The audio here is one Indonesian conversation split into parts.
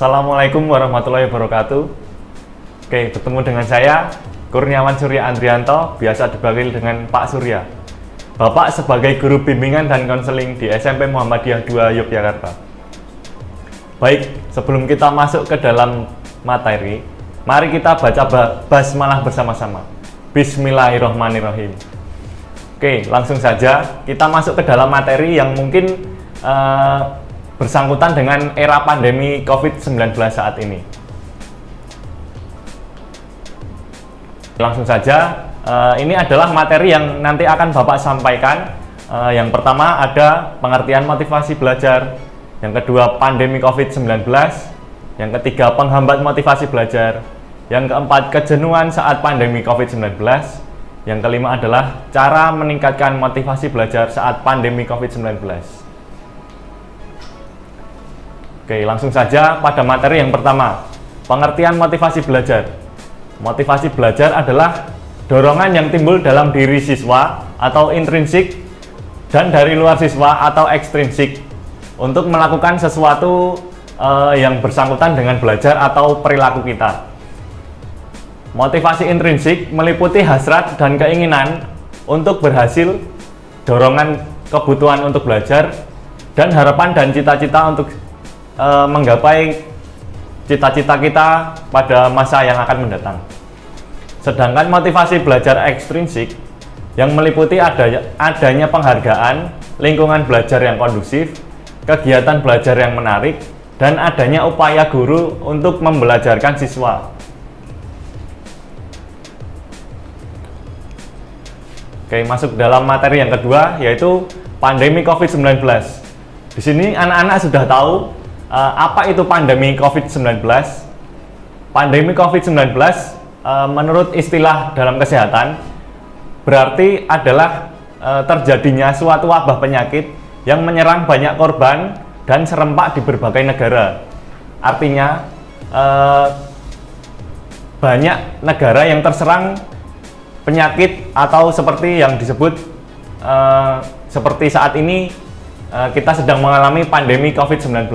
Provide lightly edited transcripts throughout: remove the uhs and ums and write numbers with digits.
Assalamualaikum warahmatullahi wabarakatuh. Oke, bertemu dengan saya Kurniawan Surya Andrianto, biasa dipanggil dengan Pak Surya. Bapak sebagai guru bimbingan dan konseling di SMP Muhammadiyah 2 Yogyakarta. Baik, sebelum kita masuk ke dalam materi, mari kita baca basmalah bersama-sama. Bismillahirrohmanirrohim. Oke, langsung saja kita masuk ke dalam materi yang mungkin bersangkutan dengan era pandemi COVID-19 saat ini. Langsung saja, ini adalah materi yang nanti akan Bapak sampaikan. Yang pertama ada pengertian motivasi belajar, yang kedua pandemi COVID-19, yang ketiga penghambat motivasi belajar, yang keempat kejenuhan saat pandemi COVID-19, yang kelima adalah cara meningkatkan motivasi belajar saat pandemi COVID-19. Oke, langsung saja pada materi yang pertama, pengertian motivasi belajar. Motivasi belajar adalah dorongan yang timbul dalam diri siswa atau intrinsik dan dari luar siswa atau ekstrinsik untuk melakukan sesuatu yang bersangkutan dengan belajar atau perilaku kita. Motivasi intrinsik meliputi hasrat dan keinginan untuk berhasil, dorongan kebutuhan untuk belajar, dan harapan dan cita-cita untuk menggapai cita-cita kita pada masa yang akan mendatang. Sedangkan motivasi belajar ekstrinsik yang meliputi adanya penghargaan, lingkungan belajar yang kondusif, kegiatan belajar yang menarik, dan adanya upaya guru untuk membelajarkan siswa. Oke, masuk dalam materi yang kedua, yaitu pandemi COVID-19. Di sini anak-anak sudah tahu apa itu pandemi COVID-19. Pandemi COVID-19 menurut istilah dalam kesehatan berarti adalah terjadinya suatu wabah penyakit yang menyerang banyak korban dan serempak di berbagai negara. Artinya banyak negara yang terserang penyakit atau seperti yang disebut seperti saat ini kita sedang mengalami pandemi COVID-19.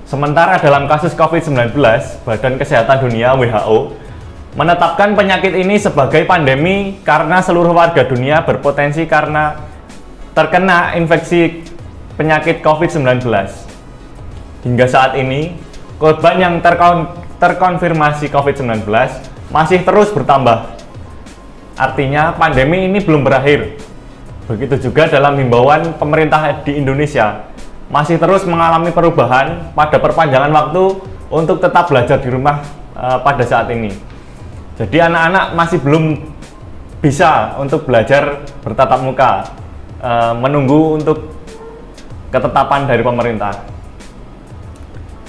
Sementara dalam kasus COVID-19, Badan Kesehatan Dunia (WHO) menetapkan penyakit ini sebagai pandemi karena seluruh warga dunia berpotensi karena terkena infeksi penyakit COVID-19. Hingga saat ini, korban yang terkonfirmasi COVID-19 masih terus bertambah. Artinya, pandemi ini belum berakhir. Begitu juga dalam himbauan pemerintah di Indonesia, masih terus mengalami perubahan pada perpanjangan waktu untuk tetap belajar di rumah pada saat ini. Jadi anak-anak masih belum bisa untuk belajar bertatap muka, menunggu untuk ketetapan dari pemerintah.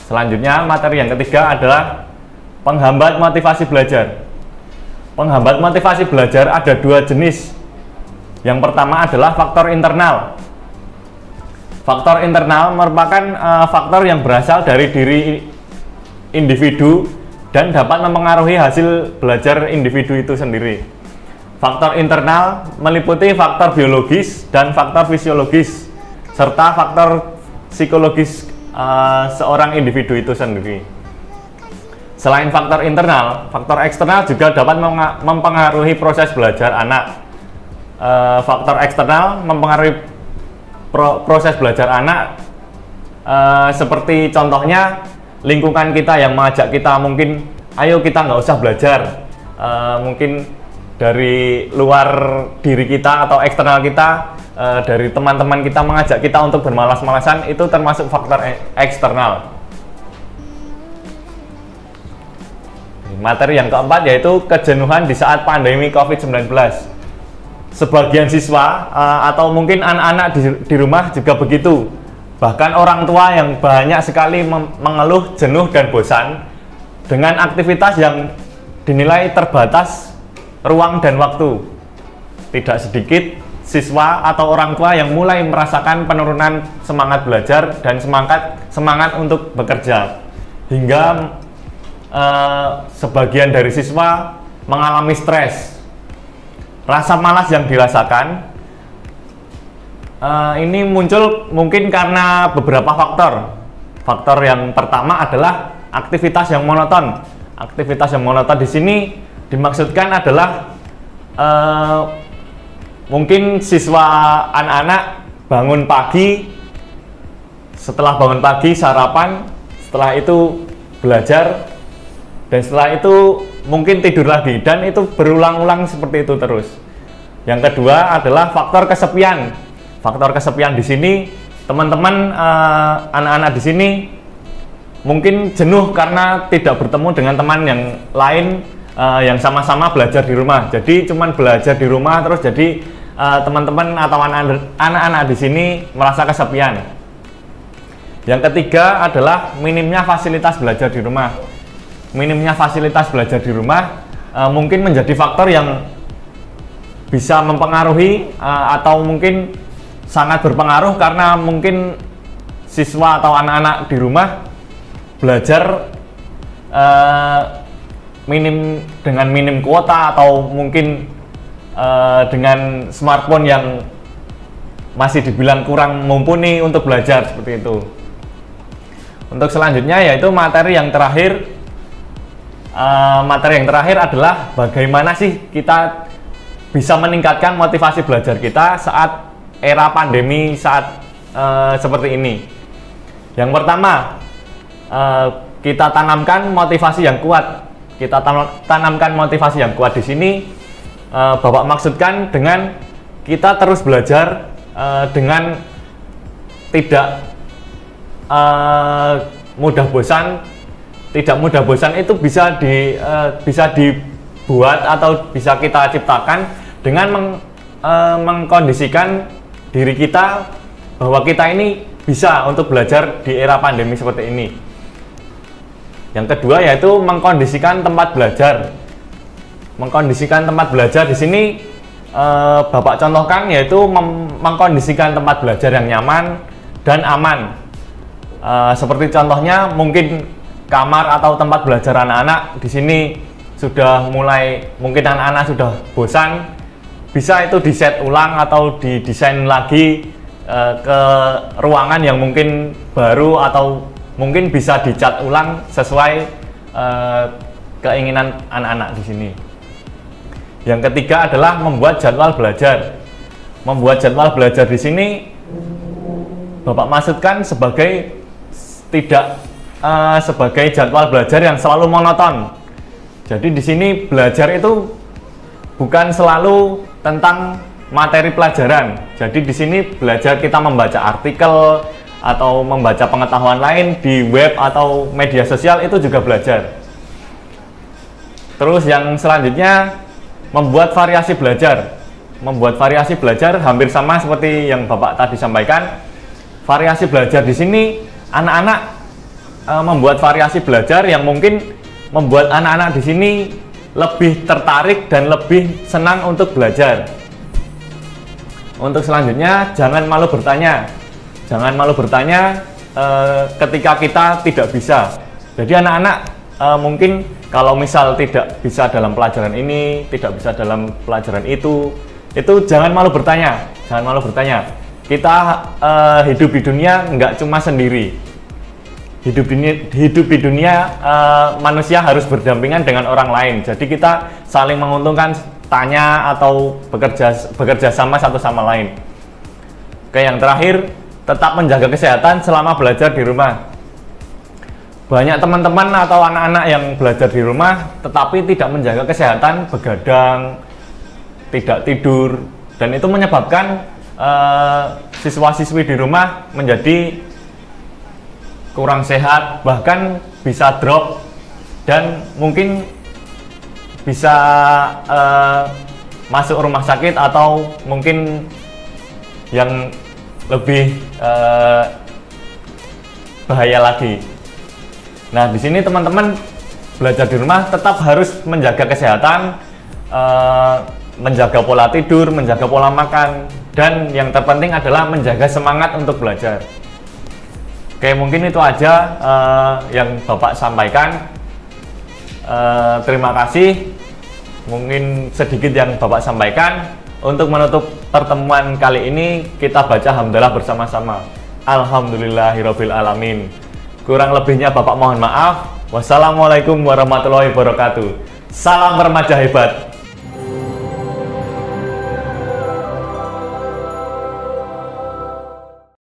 Selanjutnya, materi yang ketiga adalah penghambat motivasi belajar. Penghambat motivasi belajar ada dua jenis. Yang pertama adalah faktor internal. Faktor internal merupakan faktor yang berasal dari diri individu dan dapat mempengaruhi hasil belajar individu itu sendiri. Faktor internal meliputi faktor biologis dan faktor fisiologis, serta faktor psikologis seorang individu itu sendiri. Selain faktor internal, faktor eksternal juga dapat mempengaruhi proses belajar anak. Faktor eksternal mempengaruhi proses belajar anak seperti contohnya lingkungan kita yang mengajak kita, mungkin ayo kita nggak usah belajar, mungkin dari luar diri kita atau eksternal kita, dari teman-teman kita mengajak kita untuk bermalas-malasan, itu termasuk faktor eksternal. Materi yang keempat yaitu kejenuhan di saat pandemi COVID-19. Sebagian siswa atau mungkin anak-anak di rumah juga begitu. Bahkan orang tua yang banyak sekali mengeluh jenuh dan bosan dengan aktivitas yang dinilai terbatas ruang dan waktu. Tidak sedikit siswa atau orang tua yang mulai merasakan penurunan semangat belajar dan semangat untuk bekerja. Hingga sebagian dari siswa mengalami stres. Rasa malas yang dirasakan ini muncul mungkin karena beberapa faktor. Faktor yang pertama adalah aktivitas yang monoton. Aktivitas yang monoton di sini dimaksudkan adalah mungkin siswa anak-anak bangun pagi, setelah bangun pagi sarapan, setelah itu belajar, dan setelah itu mungkin tidur lagi, dan itu berulang-ulang seperti itu terus. Yang kedua adalah faktor kesepian. Faktor kesepian di sini teman-teman, anak-anak di sini mungkin jenuh karena tidak bertemu dengan teman yang lain yang sama-sama belajar di rumah. Jadi cuman belajar di rumah terus, jadi teman-teman atau anak-anak di sini merasa kesepian. Yang ketiga adalah minimnya fasilitas belajar di rumah. Minimnya fasilitas belajar di rumah mungkin menjadi faktor yang bisa mempengaruhi atau mungkin sangat berpengaruh, karena mungkin siswa atau anak-anak di rumah belajar dengan minim kuota, atau mungkin dengan smartphone yang masih dibilang kurang mumpuni untuk belajar seperti itu. Untuk selanjutnya yaitu materi yang terakhir. Materi yang terakhir adalah bagaimana sih kita bisa meningkatkan motivasi belajar kita saat era pandemi saat seperti ini. Yang pertama, kita tanamkan motivasi yang kuat. Kita tanamkan motivasi yang kuat di sini, Bapak maksudkan dengan kita terus belajar dengan tidak mudah bosan. Tidak mudah bosan itu bisa dibuat atau bisa kita ciptakan dengan mengkondisikan diri kita bahwa kita ini bisa untuk belajar di era pandemi seperti ini. Yang kedua yaitu mengkondisikan tempat belajar. Mengkondisikan tempat belajar di sini Bapak contohkan yaitu mengkondisikan tempat belajar yang nyaman dan aman. Seperti contohnya mungkin kamar atau tempat belajar anak-anak di sini sudah mulai, mungkin anak-anak sudah bosan, bisa itu diset ulang atau didesain lagi ke ruangan yang mungkin baru, atau mungkin bisa dicat ulang sesuai keinginan anak-anak di sini. Yang ketiga adalah membuat jadwal belajar. Membuat jadwal belajar di sini Bapak maksudkan sebagai sebagai jadwal belajar yang selalu monoton. Jadi di sini belajar itu bukan selalu tentang materi pelajaran. Jadi di sini belajar kita membaca artikel atau membaca pengetahuan lain di web atau media sosial, itu juga belajar. Terus yang selanjutnya membuat variasi belajar. Membuat variasi belajar hampir sama seperti yang Bapak tadi sampaikan. Variasi belajar di sini anak-anak membuat variasi belajar yang mungkin membuat anak-anak di sini lebih tertarik dan lebih senang untuk belajar. Untuk selanjutnya, jangan malu bertanya. Jangan malu bertanya ketika kita tidak bisa. Jadi anak-anak mungkin kalau misal tidak bisa dalam pelajaran ini, tidak bisa dalam pelajaran itu jangan malu bertanya. Jangan malu bertanya. Kita hidup di dunia nggak cuma sendiri. Hidup di dunia manusia harus berdampingan dengan orang lain. Jadi kita saling menguntungkan, tanya atau bekerja sama satu sama lain. Oke, yang terakhir, tetap menjaga kesehatan selama belajar di rumah. Banyak teman-teman atau anak-anak yang belajar di rumah tetapi tidak menjaga kesehatan, begadang, tidak tidur, dan itu menyebabkan siswa-siswi di rumah menjadi kurang sehat, bahkan bisa drop dan mungkin bisa masuk rumah sakit atau mungkin yang lebih bahaya lagi. Nah, di sini teman-teman belajar di rumah tetap harus menjaga kesehatan, menjaga pola tidur, menjaga pola makan, dan yang terpenting adalah menjaga semangat untuk belajar. Oke, mungkin itu aja yang Bapak sampaikan. Terima kasih. Mungkin sedikit yang Bapak sampaikan. Untuk menutup pertemuan kali ini, kita baca hamdalah bersama-sama. Alhamdulillahirabbil alamin. Kurang lebihnya Bapak mohon maaf. Wassalamualaikum warahmatullahi wabarakatuh. Salam remaja hebat.